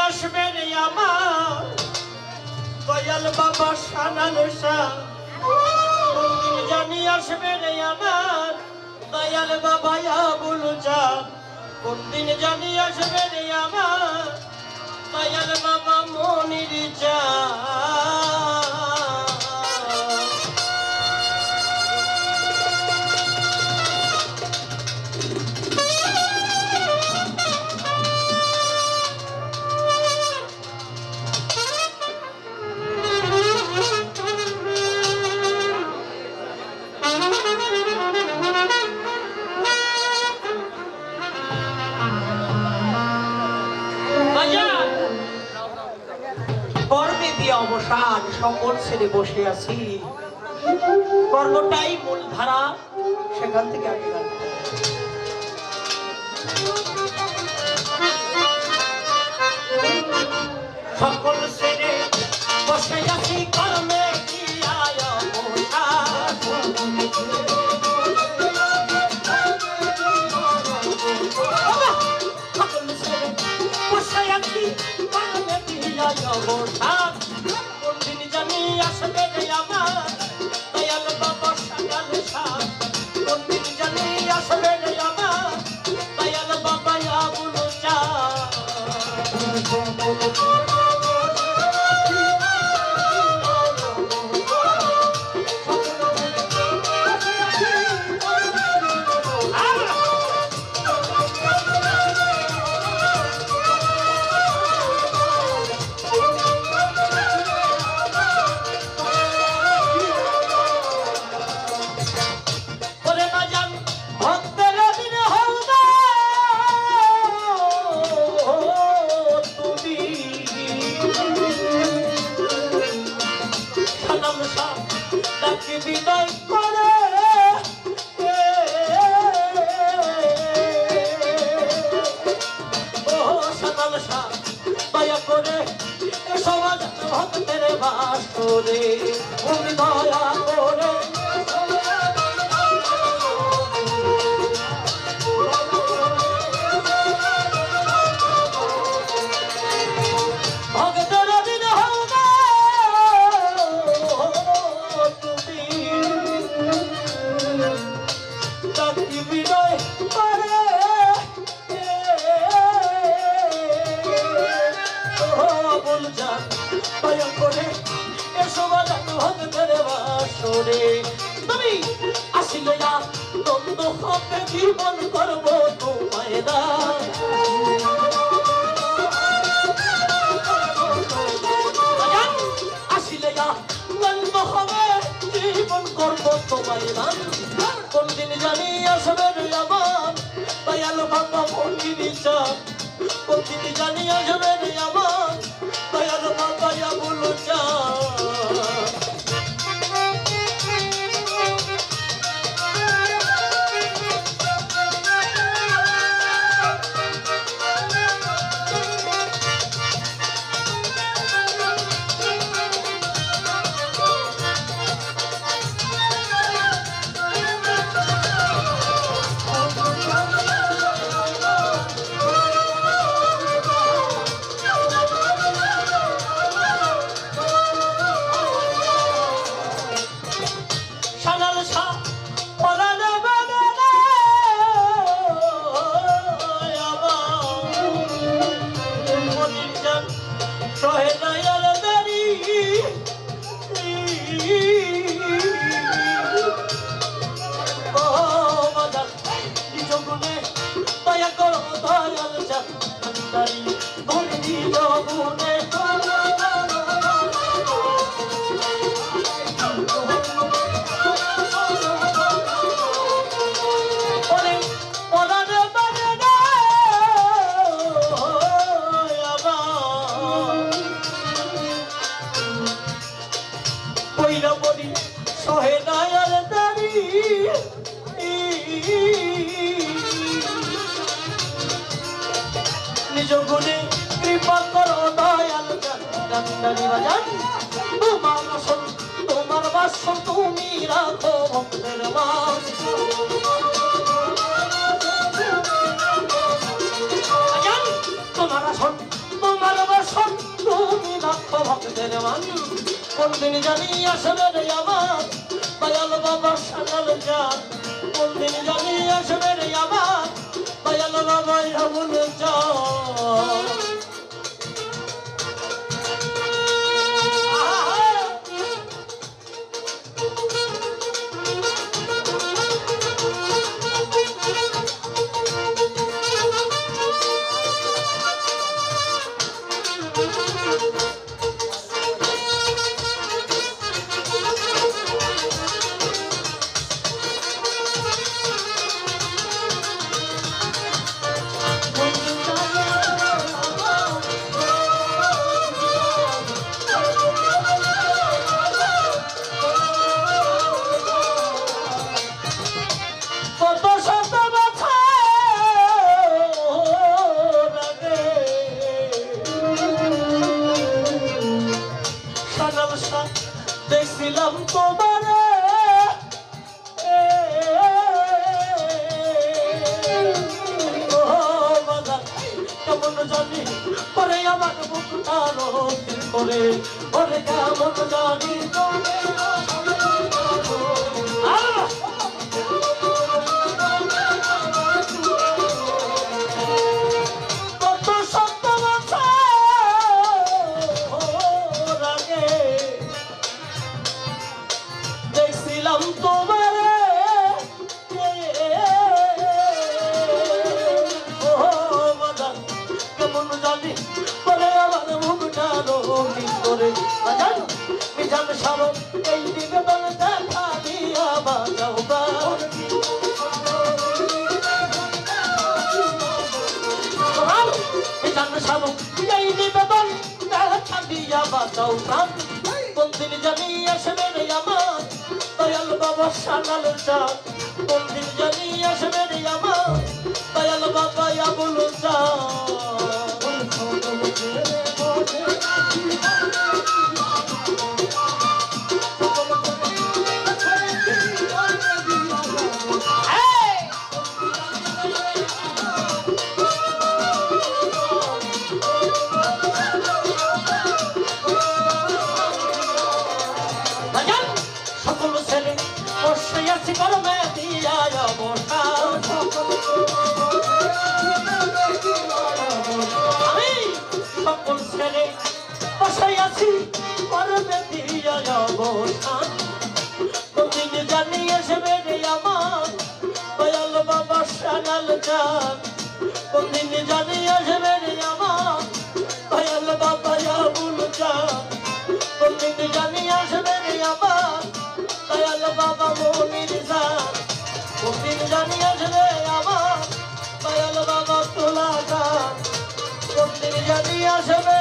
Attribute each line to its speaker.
Speaker 1: আসবে রে আমার দয়াল বাবা সানাল শাহ কোনদিন জানি আসবে রে আমার দয়াল বাবা আবুল চাঁদ কোনদিন জানি আসবে রে আমার দয়াল বাবা মনির চাঁদ
Speaker 2: অবসান সকল ছেড়ে বসে আছি কর্মটাই মূল ধারা সেখান থেকে আগে গান
Speaker 1: সকল ছেড়ে বসে আছি কর্মে সকল ছেড়ে বসে আছি কর্মে অবসান কোনদিন জানি আসবে রে আমার দয়াল বাবা সানাল শাহ কোনদিন জানি আসবে রে আমার দয়াল বাবা আবুল চাঁদ বিদায় করে ও সানাল শাহ দয়া করে সমাজ ভক্তের বাস করে তুমি দয়া করে তুমি আসিলে নন্দ হবে জীবন করবো তোমায় না আসিলে নন্দ হবে জীবন করবো তোমায় না কোনদিন জানি আসবে আমার দয়াল বাবা মনির চাঁদ কোনদিন জানি আসবে আমার দয়াল বাবা আবুল চাঁদ নিজ গুণে কৃপা করো দয়াল কান্দারি বাজান তোমার বাসন তুমি রাখো ভক্তের বাস তোমার আসন তোমার বাস কোনদিন জানি আসবে রে আমার দয়াল বাবা সানাল জান কোনদিন জানি আসবে রে আমার দয়াল বাবা আমল জান কত শত বছর আগে সানাল শাহ দেখছিলাম তোমারে কেমন জানি পরে আমার মুখটা রঙিন করে ওরে কেমন জানি কত শত বছর আগে দেখছিলাম তোমারে কেমন জানি বলে আমার মুখটা রঙিন করে বাজান মিজান সারো এই নিবেদন দেখা দিয়া বাজাও মিজান সারো এই নিবেদন দেখা দিয়া বাজাও প্রাণ কোনদিন জানি আসবে রে আমার দয়াল বাবা সানাল জান কোনদিন জানি আসবে রে আমার দয়াল বাবা আমল জান বাজান সকল ছেলে বসে আছি গরমে দিয়া বসা আমি সকল ছেলে বসে আছি গরমে দিয়া বসা কোনদিন জানি আসবে রে আমার দয়াল বাবা সানাল জান কোনদিন জানি আসবে রে আমার দয়াল বাবা আমল জান কোনদিন জানি আসবে রে আমার দয়াল বাবা মনির জান কোনদিন জানি আসবে আমার দয়াল বাবা তোলা জান কোনদিন জানি আসবে